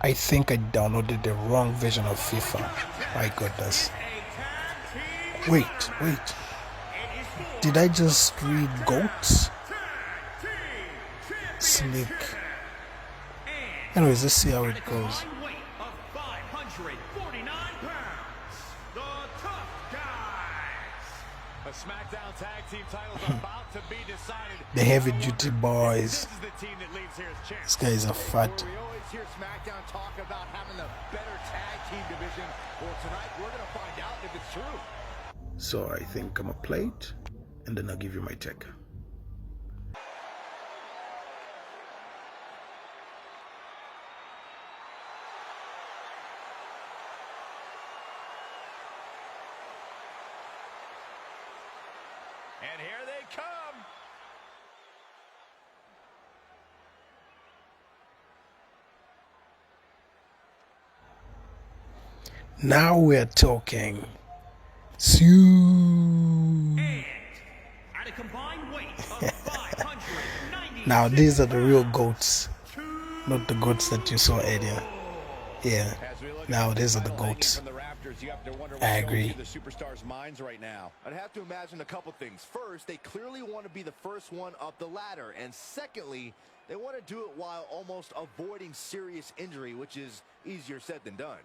I think I downloaded the wrong version of FIFA. My goodness. Wait. Did I just read GOATs? Slick. Anyways, let's see how it goes. SmackDown Tag Team titles about to be decided. The heavy duty boys. This guy is a fat. We always hear SmackDown talk about having the better tag team division. Well, tonight we're going to find out if it's true. So I think I'm a plate, and then I'll give you my check. And here they come. Now we're talking. Sue. At a combined weight of 590. Now these are the real GOATs, not the GOATs that you saw earlier. Yeah. Now these are the GOATs. I agree. The superstars' minds right now. I'd have to imagine a couple things. First, they clearly want to be the first one up the ladder, and secondly, they want to do it while almost avoiding serious injury, which is easier said than done.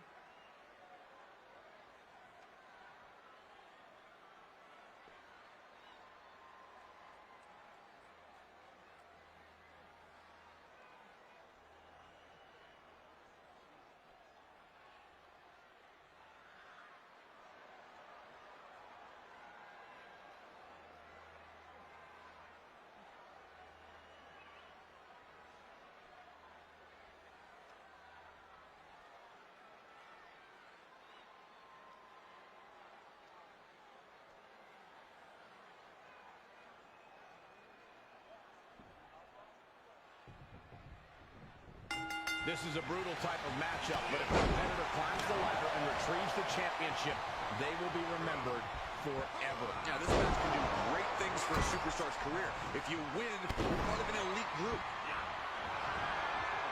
This is a brutal type of matchup, but if a competitor climbs the ladder and retrieves the championship, they will be remembered forever. Yeah, this match can do great things for a superstar's career. If you win, you're part of an elite group.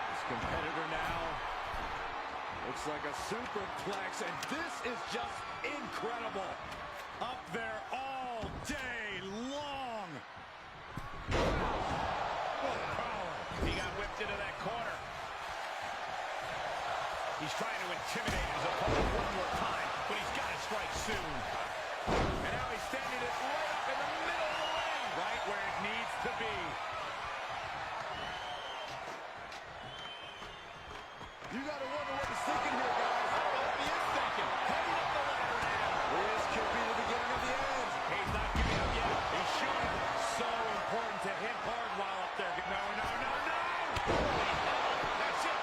This competitor now looks like a superplex, and this is just incredible. Up there all day long. What power. He got whipped into that corner. He's trying to intimidate his opponent one more time, but he's got to strike soon. And now he's standing it right up in the middle of the ring, right where it needs to be. You got to wonder what he's thinking here, guys. I don't know what he is thinking. Heading up the ladder now. This could be the beginning of the end. He's not giving up yet. He's shooting. So important to hit hard while up there. No. That's it.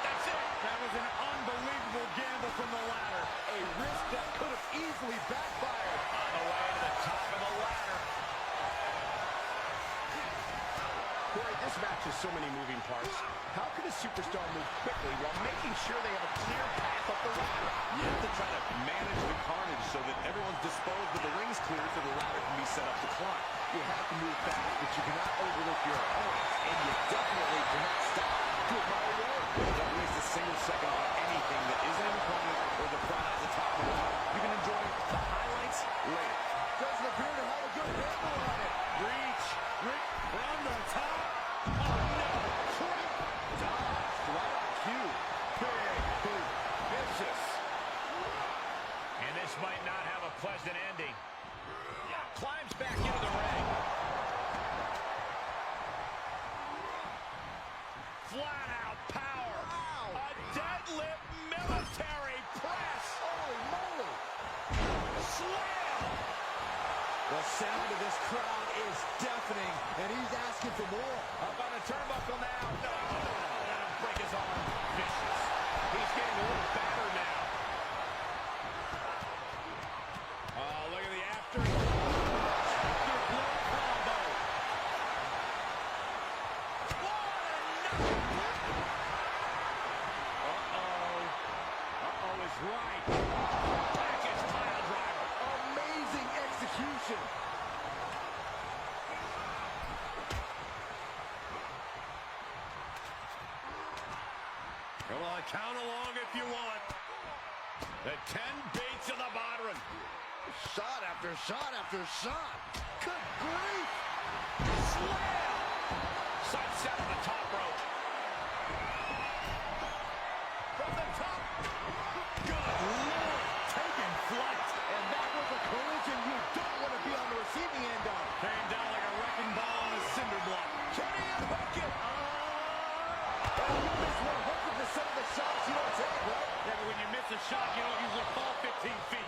That was an unbelievable gamble from the ladder. A risk that could have easily backfired. On the way to the top of the ladder. Corey, this match has so many moving parts. How can a superstar move quickly while making sure they have a clear path up the ladder? You have to try to manage the carnage so that everyone's disposed of the ring's clear so the ladder can be set up to climb. You have to move fast, but you cannot overlook your opponents, and you definitely cannot stop to admire your work. Don't waste a single second on anything that isn't an opponent or the front at the top of the ladder. You can enjoy the highlights later. Doesn't appear to have a good handle on it. Reach from the top. Oh, no. Trip. Dodged right on cue. Big boot. Vicious. And this might not have a pleasant ending. Climbs back into the ring. Flat out power. Wow. A deadlift military press. Holy moly. Slam. The sound of this crowd is deafening, and he's asking for more. Up on the turnbuckle now. No. Let him break his arm. Vicious. He's getting a little battered now. Oh, look at the after. What another count along if you want. The 10 beats of the Bodhrán. Shot after shot after shot. Good grief. Slam! Sunset on the top rope. From the top. Good Lord. Taking flight. And that was a collision you don't want to be on the receiving end of. Came down like a wrecking ball on a cinder block. Can he unhook it? And you miss 100% of the shots you don't take, right? Yeah, but when you miss a shot, you don't usually fall 15 feet.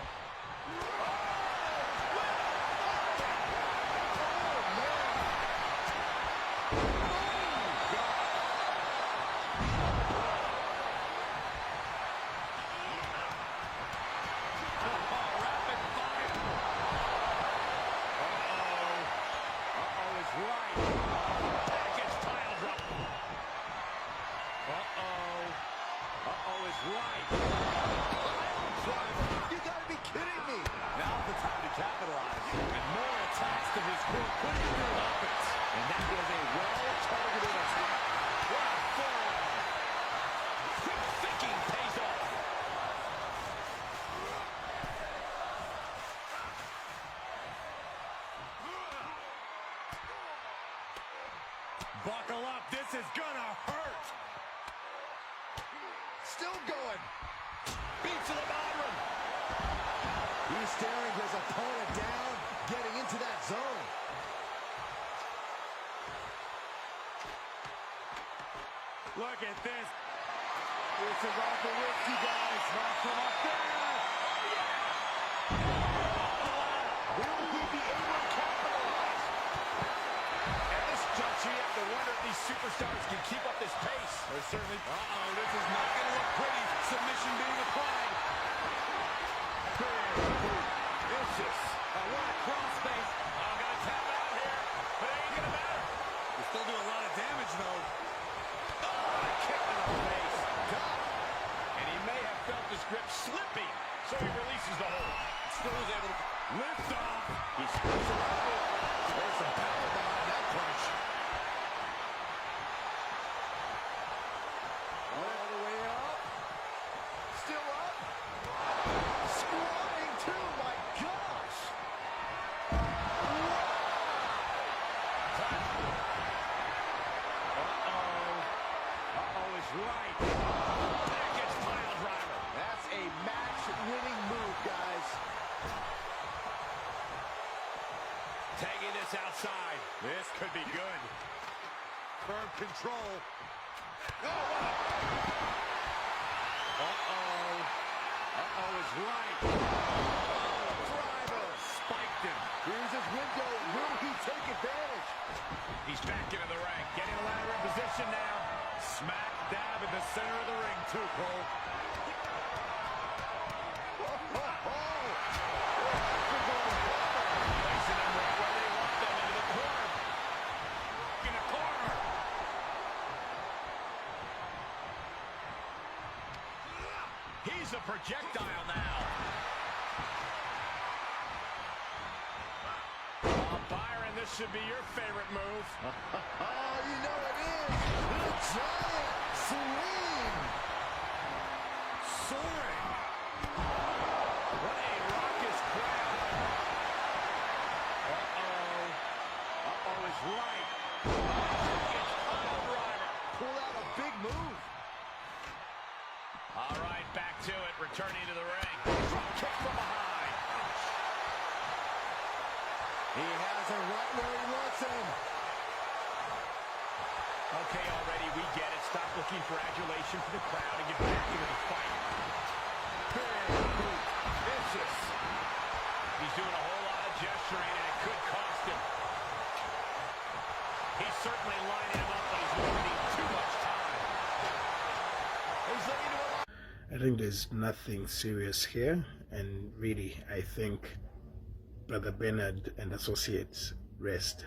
You gotta be kidding me. Now's the time to capitalize. And more attacks to his core, putting him through offense. And that was a well-targeted attack. What a forearm. Quick thinking pays off. Buckle up, this is gonna hurt. Still going. Beats to the Bodhrán. He's staring his opponent down, getting into that zone. Look at this. This is awful risky, guys. Not from up there. Will he be able to capitalize? At this juncture, you have to wonder if these superstars can keep up this pace. They're certainly... this is not going to look pretty. Submission being applied. Vicious. What a cross face. I'm going to tap out here, but it ain't going to matter. We still do a lot of damage, though. Oh, a kick in the face. God. And he may have felt his grip slipping, so he releases the hold. Still is able to lift off. He screws around. There's some power behind that punch. All the way up. Still up. Squatting too, my gosh. Uh-oh is right. Package pile driver. That's a match-winning move, guys. Tagging this outside. This could be good. Firm control. Uh-oh is right. Driver. Spiked him. Here's his window. Will he take advantage? He's back into the ring. Getting the ladder in position now. Smack dab in the center of the ring, too, Cole. Placing them right where they want them, into the corner. In the corner. He's a projectile now. Oh, Byron, this should be your favorite move. Oh, you know it is. The giant swing. Soaring. What a raucous crowd. Uh-oh is right. It's pile driver. Pull out a big move. All right, back to it. Returning to the ring. Drop kick from behind. He has him right where he wants him. Okay, already, we get it. Stop looking for adulation from the crowd and get back into the fight. Big boot. Vicious. He's doing a whole lot of gesturing, and it could cost him. He's certainly lining him up, but he's losing too much time. He's looking to... I think there's nothing serious here, and really, I think Brother Bernard and Associates rest.